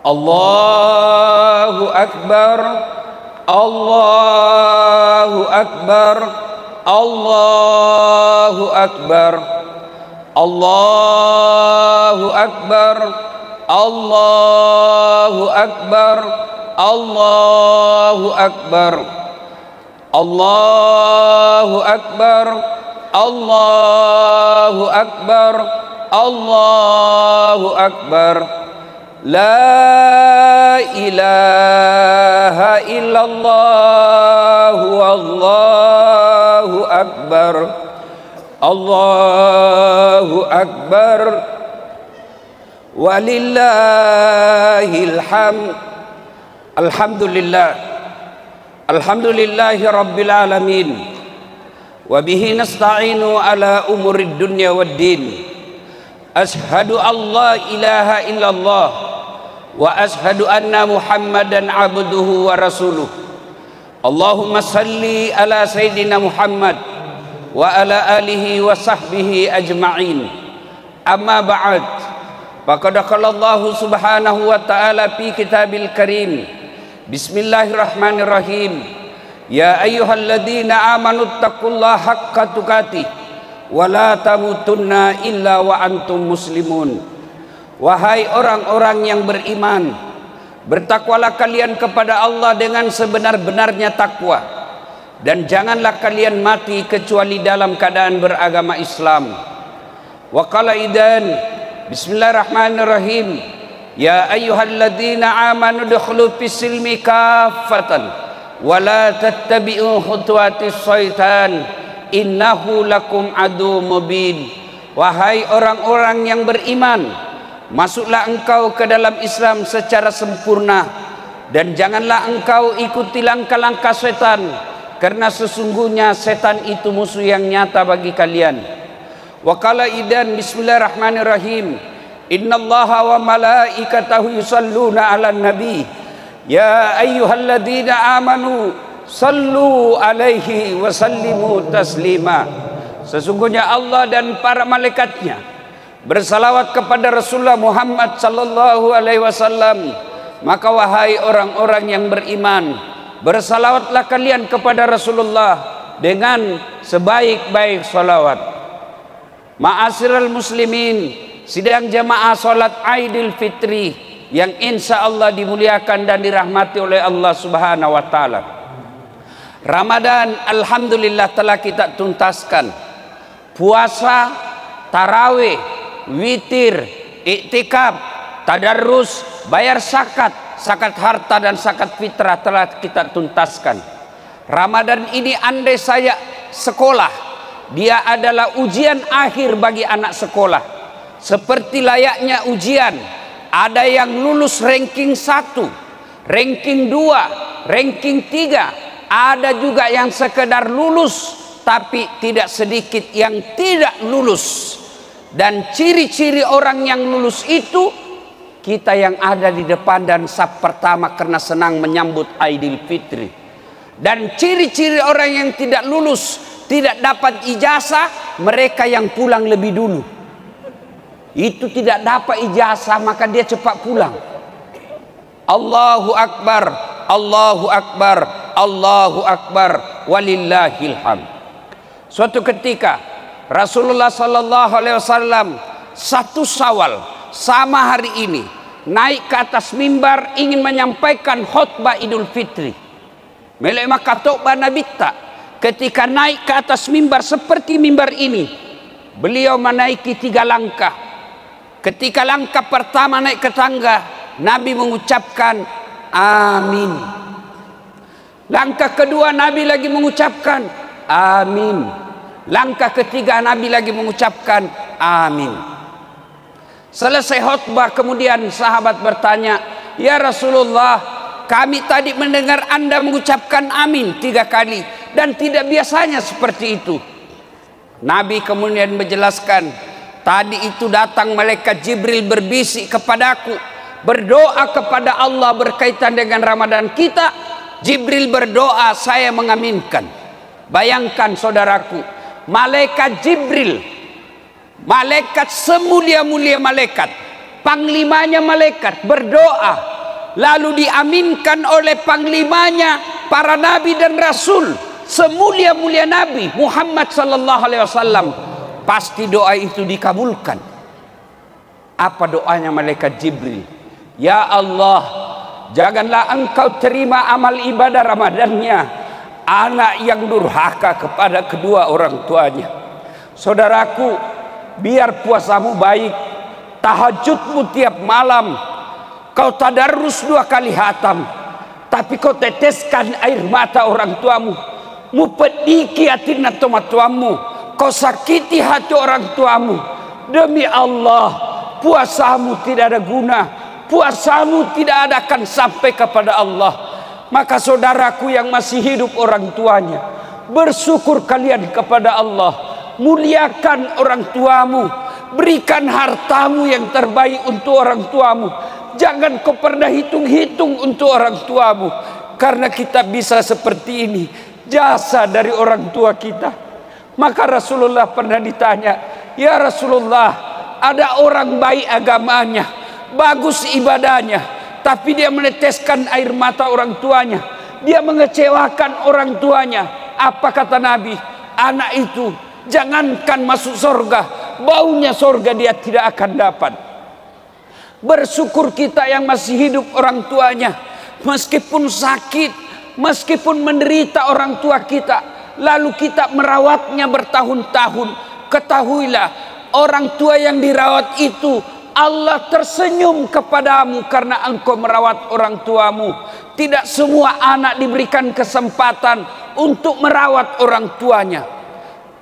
Allahu Akbar, Allahu Akbar, Allahu Akbar, Allahu Akbar, Allahu Akbar, Allahu Akbar, Allahu Akbar, Allahu Akbar, Allahu Akbar. La ilaha illallah, wallahu akbar, Allahu akbar, walillahil hamd. Alhamdulillah, alhamdulillahi rabbil alamin, wa bihi nasta'inu ala umurid dunya waddin. Ashhadu an la ilaha illallah wa ashhadu anna Muhammadan abduhu wa rasuluh. Allahumma salli ala sayyidina Muhammad wa ala alihi wa sahbihi ajma'in. Amma ba'd. Faqad qala Allah subhanahu wa ta'ala fi kitabil karim. Bismillahirrahmanirrahim. Ya ayyuhalladzina amanu taqullaha haqqa tuqatih wa la tamutunna illa wa antum muslimun. Wahai orang-orang yang beriman, bertakwalah kalian kepada Allah dengan sebenar-benarnya takwa, dan janganlah kalian mati kecuali dalam keadaan beragama Islam. Wa qala idan, bismillahirrahmanirrahim, ya ayyuhalladzina amanu dukhulu fis silmi kaffatan wa la tattabi'u khutuwatis syaitan innahu lakum adu mubin. Wahai orang-orang yang beriman, masuklah engkau ke dalam Islam secara sempurna, dan janganlah engkau ikuti langkah-langkah setan, karena sesungguhnya setan itu musuh yang nyata bagi kalian. Wa qala idan, bismillahirrahmanirrahim, innallaha wa malaikatahu yusalluna 'alan nabi ya ayyuhalladzina amanu sallu alaihi wa sallimu taslima. Sesungguhnya Allah dan para malaikatnya bersalawat kepada Rasulullah Muhammad sallallahu alaihi wasallam. Maka wahai orang-orang yang beriman, bersalawatlah kalian kepada Rasulullah dengan sebaik-baik salawat. Ma'asyiral muslimin, sidang jamaah salat Aidil Fitri yang insya Allah dimuliakan dan dirahmati oleh Allah Subhanahu wa taala. Ramadan alhamdulillah telah kita tuntaskan. Puasa, tarawih, witir, iktikaf, tadarrus, bayar zakat, zakat harta dan zakat fitrah telah kita tuntaskan. Ramadan ini andai saya sekolah, dia adalah ujian akhir bagi anak sekolah. Seperti layaknya ujian, ada yang lulus ranking 1, ranking 2, ranking 3, ada juga yang sekedar lulus, tapi tidak sedikit yang tidak lulus. Dan ciri-ciri orang yang lulus itu, kita yang ada di depan dan saf pertama karena senang menyambut Aidil Fitri. Dan ciri-ciri orang yang tidak lulus, tidak dapat ijazah, mereka yang pulang lebih dulu. Itu tidak dapat ijazah, maka dia cepat pulang. Allahu Akbar, Allahu Akbar, Allahu Akbar, walillahil hamd. Suatu ketika Rasulullah sallallahu alaihi wasallam 1 Syawal sama hari ini naik ke atas mimbar ingin menyampaikan khutbah Idul Fitri. Melek maka tokba Nabi tak ketika naik ke atas mimbar seperti mimbar ini, beliau menaiki 3 langkah. Ketika langkah pertama naik ke tangga, Nabi mengucapkan amin. Langkah kedua Nabi lagi mengucapkan amin. Langkah ketiga Nabi lagi mengucapkan amin. Selesai khutbah kemudian sahabat bertanya, ya Rasulullah, kami tadi mendengar Anda mengucapkan amin 3 kali dan tidak biasanya seperti itu. Nabi kemudian menjelaskan, tadi itu datang malaikat Jibril berbisik kepadaku, berdoa kepada Allah berkaitan dengan Ramadan kita. Jibril berdoa, saya mengaminkan. Bayangkan saudaraku, malaikat Jibril, malaikat semulia-mulia malaikat, panglimanya malaikat berdoa lalu diaminkan oleh panglimanya, para nabi dan rasul, semulia-mulia Nabi Muhammad sallallahu alaihi wasallam, pasti doa itu dikabulkan. Apa doanya malaikat Jibril? Ya Allah, janganlah engkau terima amal ibadah Ramadannya anak yang durhaka kepada kedua orang tuanya. Saudaraku, biar puasamu baik, tahajudmu tiap malam, kau tadarus 2 kali hatam, tapi kau teteskan air mata orang tuamu, mu pediki hati tuamu, kau sakiti hati orang tuamu. Demi Allah, puasamu tidak ada guna, puasamu tidak ada akan sampai kepada Allah. Maka saudaraku yang masih hidup orang tuanya, bersyukur kalian kepada Allah, muliakan orang tuamu, berikan hartamu yang terbaik untuk orang tuamu. Jangan kau pernah hitung-hitung untuk orang tuamu, karena kita bisa seperti ini jasa dari orang tua kita. Maka Rasulullah pernah ditanya, ya Rasulullah, ada orang baik agamanya, bagus ibadahnya, tapi dia meneteskan air mata orang tuanya, dia mengecewakan orang tuanya. Apa kata Nabi? Anak itu jangankan masuk surga, baunya surga dia tidak akan dapat. Bersyukur kita yang masih hidup orang tuanya, meskipun sakit, meskipun menderita orang tua kita, lalu kita merawatnya bertahun-tahun. Ketahuilah, orang tua yang dirawat itu Allah tersenyum kepadamu karena engkau merawat orang tuamu. Tidak semua anak diberikan kesempatan untuk merawat orang tuanya.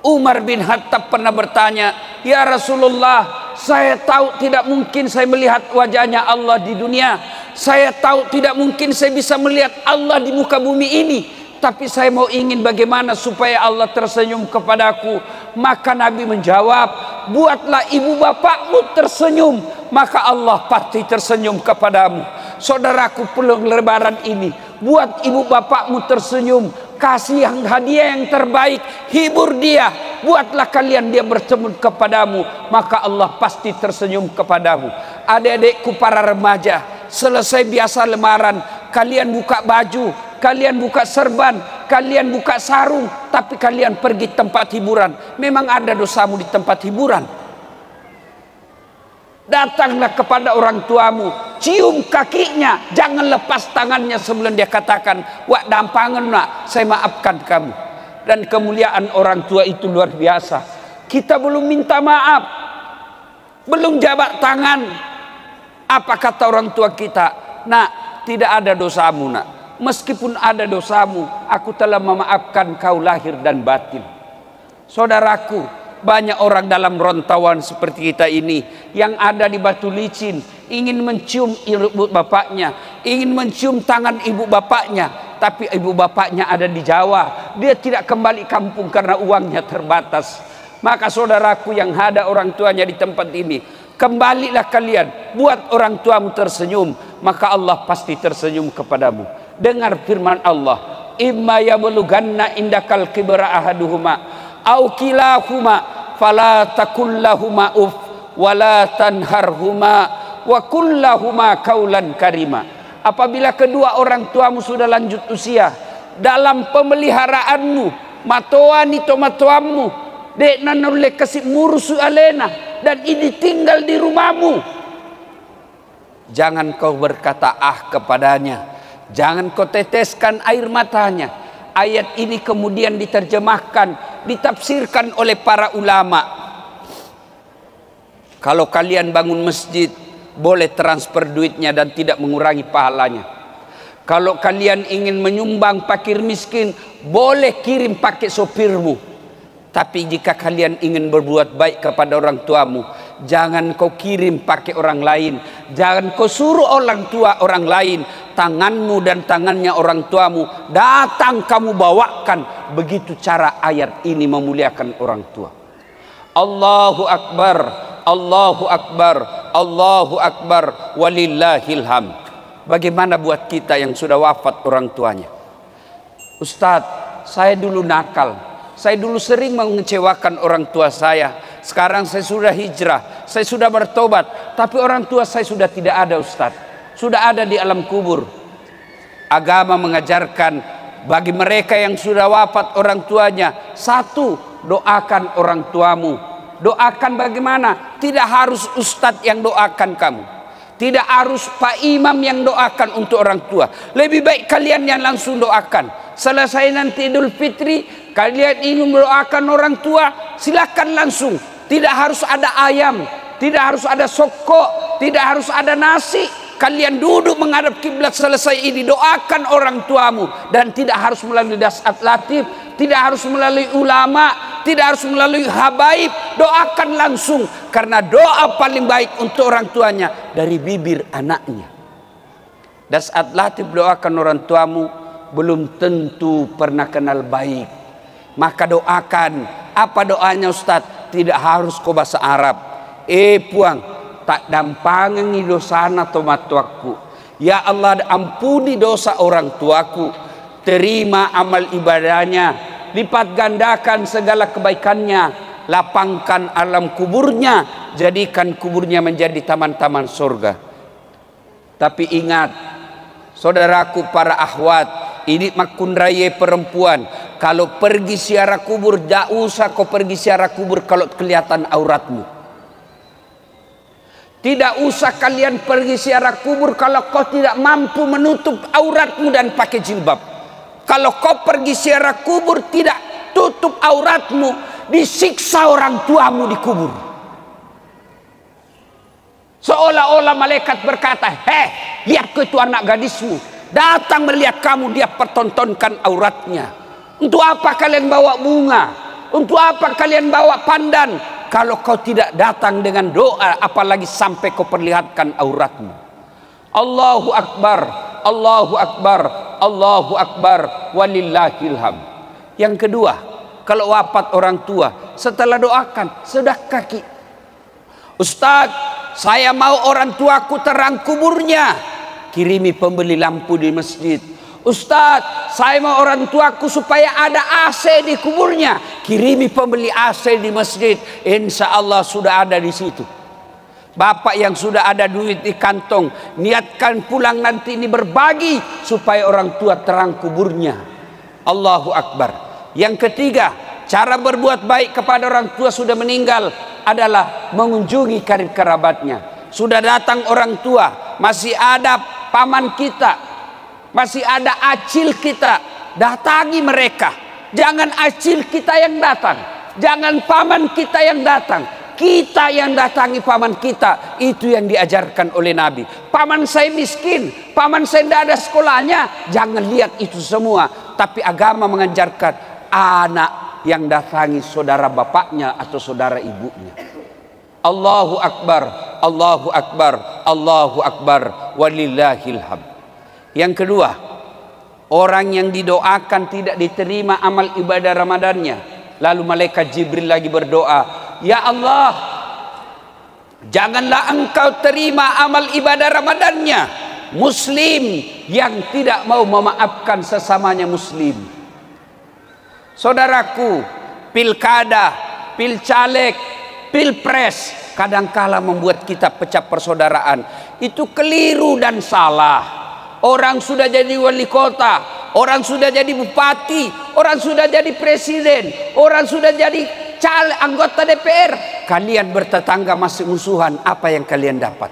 Umar bin Khattab pernah bertanya, ya Rasulullah, saya tahu tidak mungkin saya melihat wajahnya Allah di dunia, saya tahu tidak mungkin saya bisa melihat Allah di muka bumi ini, tapi saya mau ingin bagaimana supaya Allah tersenyum kepadaku. Maka Nabi menjawab, buatlah ibu bapakmu tersenyum, maka Allah pasti tersenyum kepadamu. Saudaraku, pulang lebaran ini, buat ibu bapakmu tersenyum, kasih yang hadiah yang terbaik, hibur dia, buatlah kalian dia bertemu kepadamu, maka Allah pasti tersenyum kepadamu. Adik-adikku para remaja, selesai biasa lemaran, kalian buka baju, kalian buka serban, kalian buka sarung, tapi kalian pergi tempat hiburan. Memang ada dosamu di tempat hiburan. Datanglah kepada orang tuamu, cium kakinya, jangan lepas tangannya sebelum dia katakan, wak dampangan nak, saya maafkan kamu. Dan kemuliaan orang tua itu luar biasa. Kita belum minta maaf, belum jabat tangan, apa kata orang tua kita? Nak, tidak ada dosamu nak, meskipun ada dosamu, aku telah memaafkan kau lahir dan batin. Saudaraku, banyak orang dalam rantauan seperti kita ini yang ada di Batu Licin, ingin mencium ibu bapaknya, ingin mencium tangan ibu bapaknya, tapi ibu bapaknya ada di Jawa, dia tidak kembali kampung karena uangnya terbatas. Maka saudaraku yang ada orang tuanya di tempat ini, kembalilah kalian, buat orang tuamu tersenyum, maka Allah pasti tersenyum kepadamu. Dengar firman Allah, imma yablughanna indakal kibra ahaduhuma au kilahuma fala takullahuma uf wala tanharhuma wa kullahuma kaulan karima. Apabila kedua orang tuamu sudah lanjut usia, dalam pemeliharaanmu, matoani to matoamu, dek nanole kasih murusu alena, dan ini tinggal di rumahmu, jangan kau berkata ah kepadanya, jangan kau teteskan air matanya. Ayat ini kemudian diterjemahkan, ditafsirkan oleh para ulama. Kalau kalian bangun masjid, boleh transfer duitnya dan tidak mengurangi pahalanya. Kalau kalian ingin menyumbang fakir miskin, boleh kirim pakai sopirmu. Tapi jika kalian ingin berbuat baik kepada orang tuamu, jangan kau kirim pakai orang lain, jangan kau suruh orang tua orang lain, tanganmu dan tangannya orang tuamu datang kamu bawakan. Begitu cara ayat ini memuliakan orang tua. Allahu Akbar, Allahu Akbar, Allahu Akbar, walillahil hamd. Bagaimana buat kita yang sudah wafat orang tuanya? Ustadz, saya dulu nakal, saya dulu sering mengecewakan orang tua saya. Sekarang saya sudah hijrah, saya sudah bertobat, tapi orang tua saya sudah tidak ada Ustadz. sudah ada di alam kubur. Agama mengajarkan bagi mereka yang sudah wafat orang tuanya, satu, doakan orang tuamu. Doakan bagaimana? Tidak harus ustadz yang doakan kamu, tidak harus pak imam yang doakan untuk orang tua. Lebih baik kalian yang langsung doakan. Selesai nanti Idul Fitri, kalian ingin mendoakan orang tua, silakan langsung. Tidak harus ada ayam, tidak harus ada sokok, tidak harus ada nasi. Kalian duduk menghadap kiblat, selesai ini doakan orang tuamu. Dan tidak harus melalui dasat latif, tidak harus melalui ulama, tidak harus melalui habaib. Doakan langsung, karena doa paling baik untuk orang tuanya dari bibir anaknya. Dasat latif doakan orang tuamu belum tentu pernah kenal baik. Maka doakan. Apa doanya Ustaz? Tidak harus kau bahasa Arab. Puang, tak dampangi dosa atau matuaku. Ya Allah, ampuni dosa orang tuaku. Terima amal ibadahnya, lipat gandakan segala kebaikannya, lapangkan alam kuburnya, jadikan kuburnya menjadi taman-taman surga. Tapi ingat, saudaraku para akhwat, ini makun raya perempuan, kalau pergi ziarah kubur, tidak usah kau pergi ziarah kubur kalau kelihatan auratmu. Tidak usah kalian pergi ziarah kubur kalau kau tidak mampu menutup auratmu dan pakai jilbab. Kalau kau pergi ziarah kubur tidak tutup auratmu, disiksa orang tuamu di kubur. Seolah-olah malaikat berkata, lihat ke itu anak gadismu, datang melihat kamu, dia pertontonkan auratnya. Untuk apa kalian bawa bunga? Untuk apa kalian bawa pandan? Kalau kau tidak datang dengan doa, apalagi sampai kau perlihatkan auratmu. Allahu Akbar, Allahu Akbar, Allahu Akbar, walillahil hamd. Yang kedua, kalau wafat orang tua, setelah doakan, sedekah. Ustaz, saya mau orang tuaku terang kuburnya, kirimi pembeli lampu di masjid. Ustaz, saya mau orang tuaku supaya ada AC di kuburnya, kirimi pembeli AC di masjid. Insya Allah sudah ada di situ. Bapak yang sudah ada duit di kantong, niatkan pulang nanti ini berbagi supaya orang tua terang kuburnya. Allahu Akbar. Yang ketiga, cara berbuat baik kepada orang tua sudah meninggal adalah mengunjungi karib kerabatnya. Sudah datang orang tua, masih ada paman kita, masih ada acil kita, datangi mereka. Jangan acil kita yang datang, jangan paman kita yang datang, kita yang datangi paman kita. Itu yang diajarkan oleh Nabi. Paman saya miskin, paman saya tidak ada sekolahnya, jangan lihat itu semua. Tapi agama mengajarkan anak yang datangi saudara bapaknya atau saudara ibunya. Allahu Akbar, Allahu Akbar, Allahu Akbar, walillahil hamd. Yang kedua, orang yang didoakan tidak diterima amal ibadah Ramadannya. Lalu malaikat Jibril lagi berdoa, ya Allah, janganlah engkau terima amal ibadah Ramadannya muslim yang tidak mau memaafkan sesamanya muslim. Saudaraku, pilkada, pilcaleg, pilpres kadangkala membuat kita pecah persaudaraan. Itu keliru dan salah. Orang sudah jadi wali kota, orang sudah jadi bupati, orang sudah jadi presiden, orang sudah jadi anggota DPR. Kalian bertetangga masih musuhan, apa yang kalian dapat?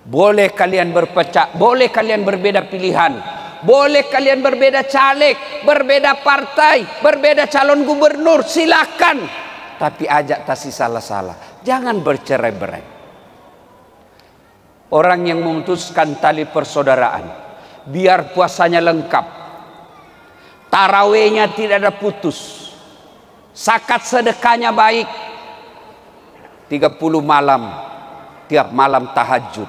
Boleh kalian berpecah, boleh kalian berbeda pilihan, boleh kalian berbeda caleg, berbeda partai, berbeda calon gubernur, silakan. Tapi ajak tasi salah-salah, jangan bercerai-berai. Orang yang memutuskan tali persaudaraan, biar puasanya lengkap, tarawihnya tidak ada putus, zakat sedekahnya baik, 30 malam, tiap malam tahajud.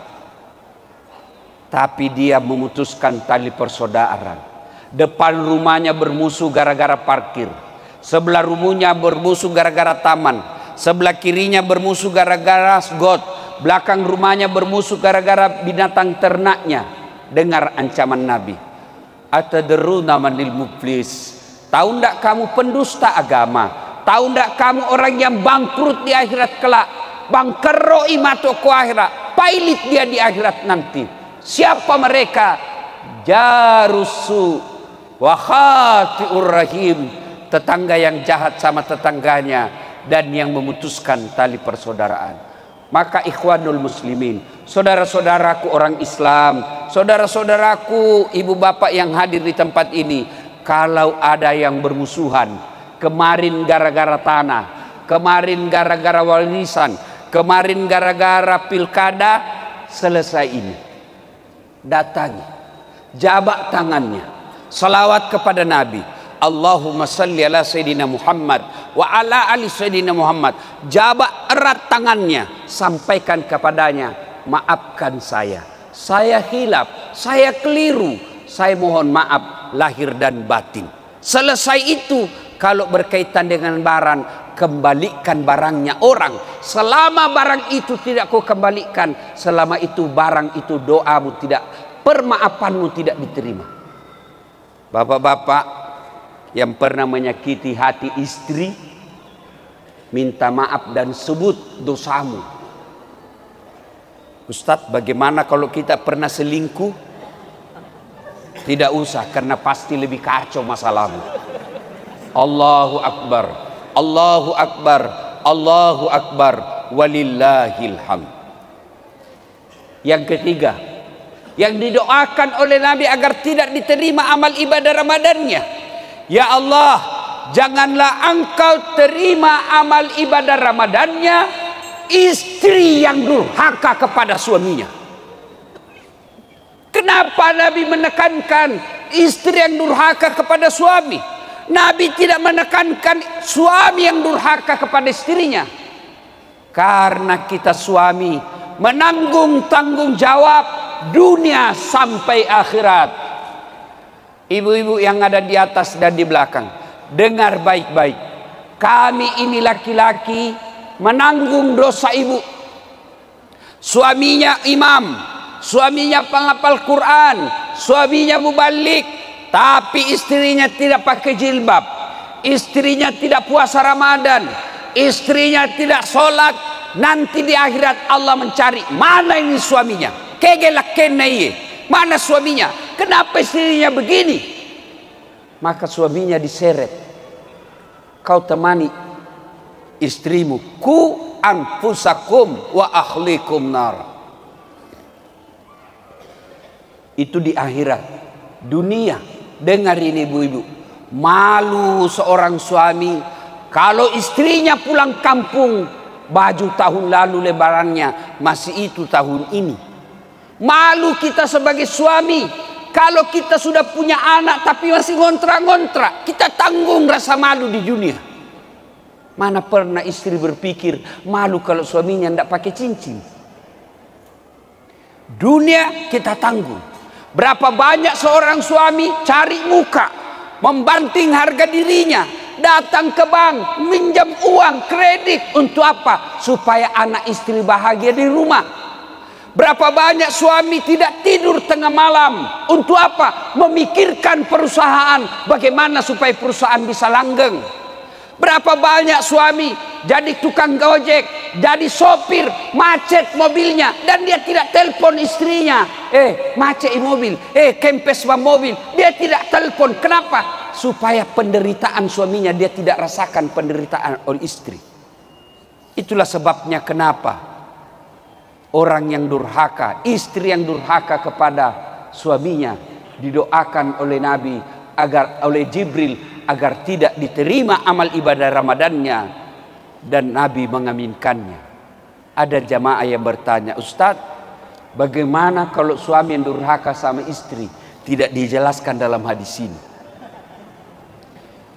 Tapi dia memutuskan tali persaudaraan. Depan rumahnya bermusuh gara-gara parkir, sebelah rumahnya bermusuh gara-gara taman, sebelah kirinya bermusuh gara-gara got, belakang rumahnya bermusuh gara-gara binatang ternaknya. Dengar ancaman Nabi. Atadruna manil muflis? Tahu ndak kamu pendusta agama? Tahu ndak kamu orang yang bangkrut di akhirat kelak? Bangkero imato ku akhirat. pailit dia di akhirat nanti. Siapa mereka? Jarusu wa khati'ur rahim, tetangga yang jahat sama tetangganya dan yang memutuskan tali persaudaraan. Maka ikhwanul muslimin, saudara-saudaraku orang Islam, saudara-saudaraku ibu bapak yang hadir di tempat ini, kalau ada yang bermusuhan, kemarin gara-gara tanah, kemarin gara-gara warisan, kemarin gara-gara pilkada, selesai ini, datangi, jabak tangannya, salawat kepada Nabi, Allahumma salli ala Sayyidina Muhammad wa ala ali Sayyidina Muhammad. Jabak erat tangannya, sampaikan kepadanya, maafkan saya hilaf, saya keliru, saya mohon maaf lahir dan batin. Selesai itu. Kalau berkaitan dengan barang, kembalikan barangnya orang. Selama barang itu tidak kau kembalikan, selama itu barang itu doamu tidak, permaafanmu tidak diterima. Bapak-bapak yang pernah menyakiti hati istri, minta maaf dan sebut dosamu. Ustadz, bagaimana kalau kita pernah selingkuh? Tidak usah, karena pasti lebih kacau masalahmu. Allahu Akbar, Allahu Akbar, Allahu Akbar, walillahil hamd. Yang ketiga, yang didoakan oleh Nabi agar tidak diterima amal ibadah Ramadannya, ya Allah, janganlah engkau terima amal ibadah Ramadannya istri yang durhaka kepada suaminya. Kenapa Nabi menekankan istri yang durhaka kepada suami? Nabi tidak menekankan suami yang durhaka kepada istrinya. Karena kita suami menanggung tanggung jawab dunia sampai akhirat. Ibu-ibu yang ada di atas dan di belakang, dengar baik-baik. Kami ini laki-laki menanggung dosa ibu. Suaminya imam, suaminya penghafal Quran, suaminya mubalik, tapi istrinya tidak pakai jilbab, istrinya tidak puasa Ramadan, istrinya tidak sholat. Nanti di akhirat Allah mencari, mana ini suaminya? Kegelak kenai, mana suaminya? Kenapa istrinya begini? Maka suaminya diseret. Kau temani istrimu, ku anfusakum wa ahlikum nar. Itu di akhirat. Dunia, dengar ini ibu-ibu, malu seorang suami kalau istrinya pulang kampung, baju tahun lalu lebarannya masih itu tahun ini. Malu kita sebagai suami kalau kita sudah punya anak tapi masih ngontrak-ngontrak, kita tanggung rasa malu di dunia. Mana pernah istri berpikir malu kalau suaminya tidak pakai cincin? Dunia kita tanggung. Berapa banyak seorang suami cari muka, membanting harga dirinya, datang ke bank, minjam uang, kredit. Untuk apa? Supaya anak istri bahagia di rumah. Berapa banyak suami tidak tidur tengah malam. Untuk apa? Memikirkan perusahaan, bagaimana supaya perusahaan bisa langgeng. Berapa banyak suami jadi tukang gojek, jadi sopir, macet mobilnya, dan dia tidak telepon istrinya. Macet mobil, kempes mobil, dia tidak telepon. Kenapa? Supaya penderitaan suaminya dia tidak rasakan penderitaan oleh istri. Itulah sebabnya kenapa orang yang durhaka, istri yang durhaka kepada suaminya didoakan oleh Nabi agar oleh Jibril agar tidak diterima amal ibadah Ramadannya, dan Nabi mengaminkannya. Ada jamaah yang bertanya, Ustadz, bagaimana kalau suami yang durhaka sama istri? Tidak dijelaskan dalam hadis ini.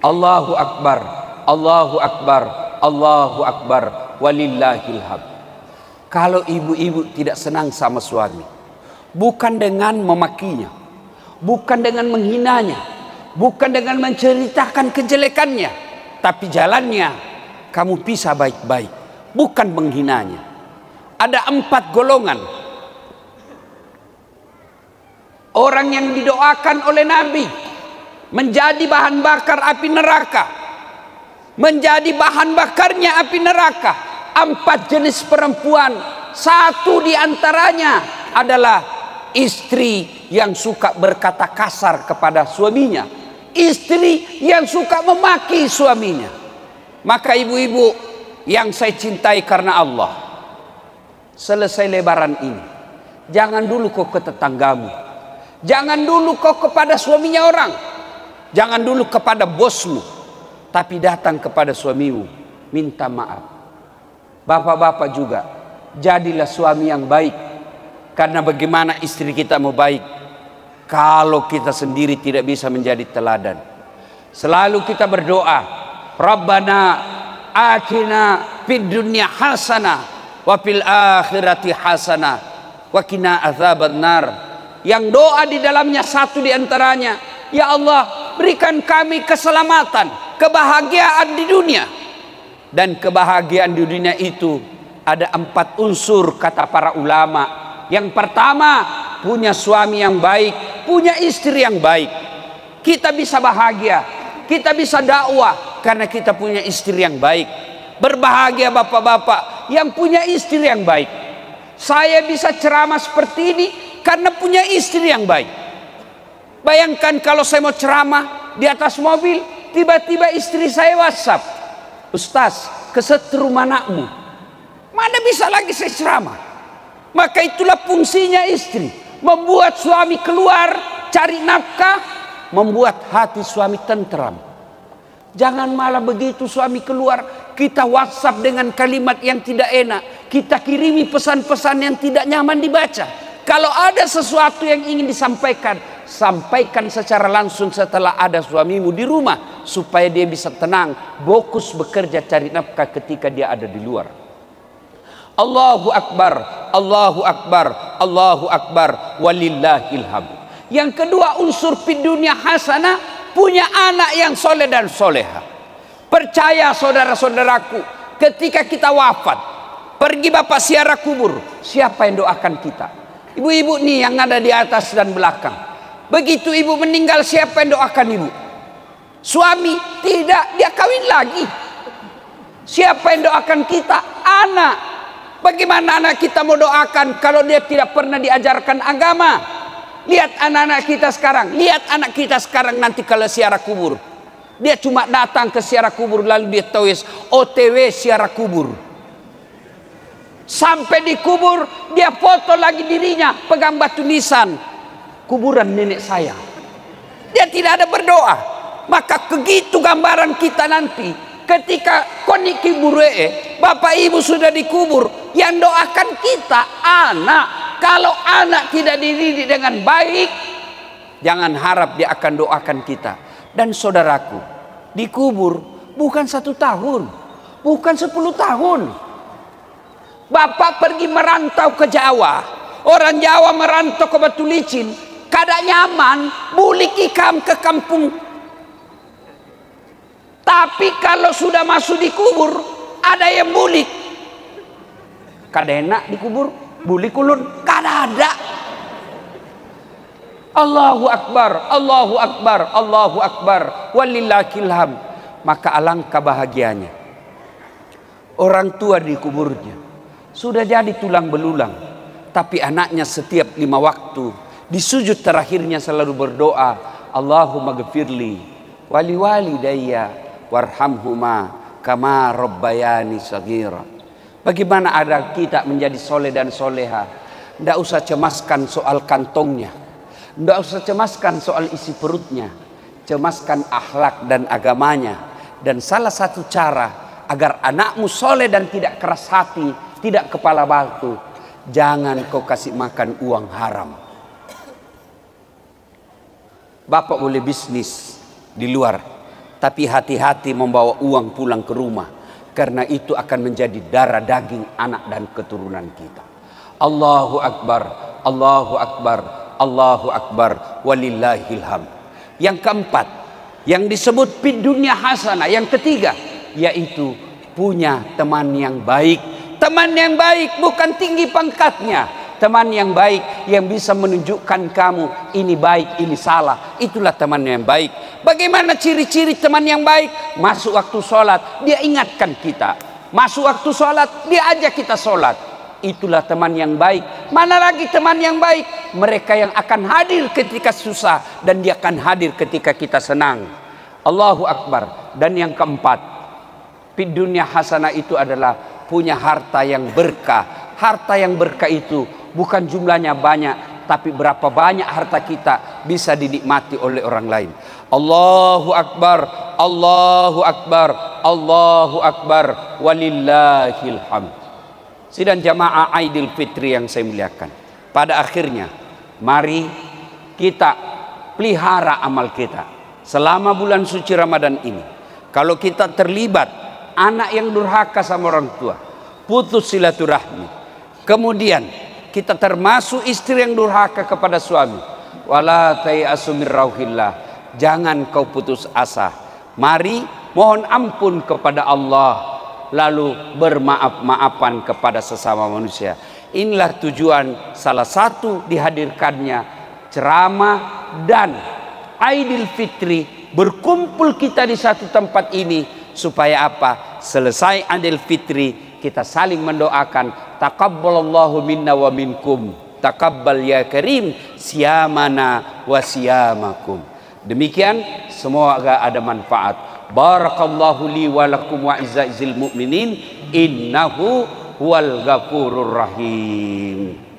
Allahu Akbar, Allahu Akbar, Allahu Akbar, walillahil hamd. Kalau ibu-ibu tidak senang sama suami, bukan dengan memakinya, bukan dengan menghinanya, bukan dengan menceritakan kejelekannya, tapi jalannya kamu pisah baik-baik, bukan menghinanya. Ada 4 golongan orang yang didoakan oleh Nabi menjadi bahan bakar api neraka, menjadi bahan bakarnya api neraka. 4 jenis perempuan Satu di antaranya adalah istri yang suka berkata kasar kepada suaminya, istri yang suka memaki suaminya. Maka ibu-ibu yang saya cintai karena Allah, selesai lebaran ini, jangan dulu kau ke tetanggamu, jangan dulu kau kepada suaminya orang, jangan dulu kepada bosmu, tapi datang kepada suamimu, minta maaf. Bapak-bapak juga, jadilah suami yang baik. Karena bagaimana istri kita mau baik kalau kita sendiri tidak bisa menjadi teladan? Selalu kita berdoa, Rabbana atina fid dunya hasanah wa fil akhirati hasanah wa qina adzabannar. Yang doa di dalamnya satu di antaranya, ya Allah, berikan kami keselamatan, kebahagiaan di dunia. Dan kebahagiaan di dunia itu ada 4 unsur kata para ulama. Yang pertama, punya suami yang baik, punya istri yang baik. Kita bisa bahagia, kita bisa dakwah karena kita punya istri yang baik. Berbahagia bapak-bapak yang punya istri yang baik. Saya bisa ceramah seperti ini karena punya istri yang baik. Bayangkan kalau saya mau ceramah di atas mobil, tiba-tiba istri saya WhatsApp, Ustaz, kesetrum anakmu. Mana bisa lagi saya ceramah? Maka itulah fungsinya istri, membuat suami keluar cari nafkah, membuat hati suami tentram. Jangan malah begitu suami keluar, kita WhatsApp dengan kalimat yang tidak enak, kita kirimi pesan-pesan yang tidak nyaman dibaca. Kalau ada sesuatu yang ingin disampaikan, sampaikan secara langsung setelah ada suamimu di rumah, supaya dia bisa tenang, fokus bekerja cari nafkah ketika dia ada di luar. Allahu Akbar, Allahu Akbar, Allahu Akbar, walillahil hamd. Yang kedua, unsur fid dunya hasanah, punya anak yang soleh dan soleha. Percaya saudara-saudaraku, ketika kita wafat, pergi bapak ziarah kubur, siapa yang doakan kita? Ibu-ibu nih yang ada di atas dan belakang. Begitu ibu meninggal, siapa yang doakan ibu? Suami? Tidak, dia kawin lagi. Siapa yang doakan kita? Anak. Bagaimana anak kita mau doakan kalau dia tidak pernah diajarkan agama? Lihat anak-anak kita sekarang, lihat anak kita sekarang nanti kalau ziarah kubur. Dia cuma datang ke ziarah kubur lalu dia tulis OTW ziarah kubur. Sampai di kubur dia foto lagi dirinya pegang batu nisan, kuburan nenek saya. Dia tidak ada berdoa. Maka begitu gambaran kita nanti. Ketika koniki buree, bapak ibu sudah dikubur, yang doakan kita anak. Kalau anak tidak dididik dengan baik, jangan harap dia akan doakan kita. Dan saudaraku, dikubur bukan 1 tahun, bukan 10 tahun. Bapak pergi merantau ke Jawa, orang Jawa merantau ke Batu Licin, kada nyaman, bulik ikam ke kampung. Tapi kalau sudah masuk di kubur, ada yang bulik. Kada enak di kubur, bulik ulun, kada ada. Allahu Akbar, Allahu Akbar, Allahu Akbar, walillahil hamd. Maka alangkah bahagianya orang tua di kuburnya sudah jadi tulang belulang, tapi anaknya setiap 5 waktu di sujud terakhirnya selalu berdoa, Allahumma ghfirli wali walidayya warhamhuma kama rabbayani shaghira. Bagaimana ada kita menjadi soleh dan soleha? Tidak usah cemaskan soal kantongnya, tidak usah cemaskan soal isi perutnya, cemaskan akhlak dan agamanya. Dan salah satu cara agar anakmu soleh dan tidak keras hati, tidak kepala batu, jangan kau kasih makan uang haram. Bapak boleh bisnis di luar, tapi hati-hati membawa uang pulang ke rumah, karena itu akan menjadi darah daging anak dan keturunan kita. Allahu Akbar, Allahu Akbar, Allahu Akbar, walillahil hamd. Yang keempat, yang disebut fid dunya hasanah, yang ketiga, yaitu punya teman yang baik. Teman yang baik bukan tinggi pangkatnya, teman yang baik yang bisa menunjukkan kamu ini baik, ini salah. Itulah teman yang baik. Bagaimana ciri-ciri teman yang baik? Masuk waktu sholat, dia ingatkan kita. Masuk waktu sholat, dia ajak kita sholat. itulah teman yang baik. Mana lagi teman yang baik? Mereka yang akan hadir ketika susah dan dia akan hadir ketika kita senang. Allahu Akbar. Dan yang keempat, fid dunya hasanah itu adalah punya harta yang berkah. Harta yang berkah itu bukan jumlahnya banyak, tapi berapa banyak harta kita bisa dinikmati oleh orang lain. Allahu Akbar, Allahu Akbar, Allahu Akbar, walillahil hamd. Sidang jamaah Aidil Fitri yang saya muliakan, pada akhirnya mari kita pelihara amal kita selama bulan suci Ramadan ini. Kalau kita terlibat anak yang durhaka sama orang tua, putus silaturahmi, kemudian kita termasuk istri yang durhaka kepada suami, wala tayasu mir rauhillah, jangan kau putus asa. Mari mohon ampun kepada Allah, lalu bermaaf-maafan kepada sesama manusia. Inilah tujuan salah satu dihadirkannya ceramah dan Aidil Fitri, berkumpul kita di satu tempat ini supaya apa? Selesai Aidil Fitri kita saling mendoakan, taqabbalallahu minna wa minkum, taqabbal ya karim siyamana wa siyamakum. Demikian, semoga ada manfaat. Barakallahu li wa lakum wa izza'izil mu'minin, innahu huwal ghafurur rahim.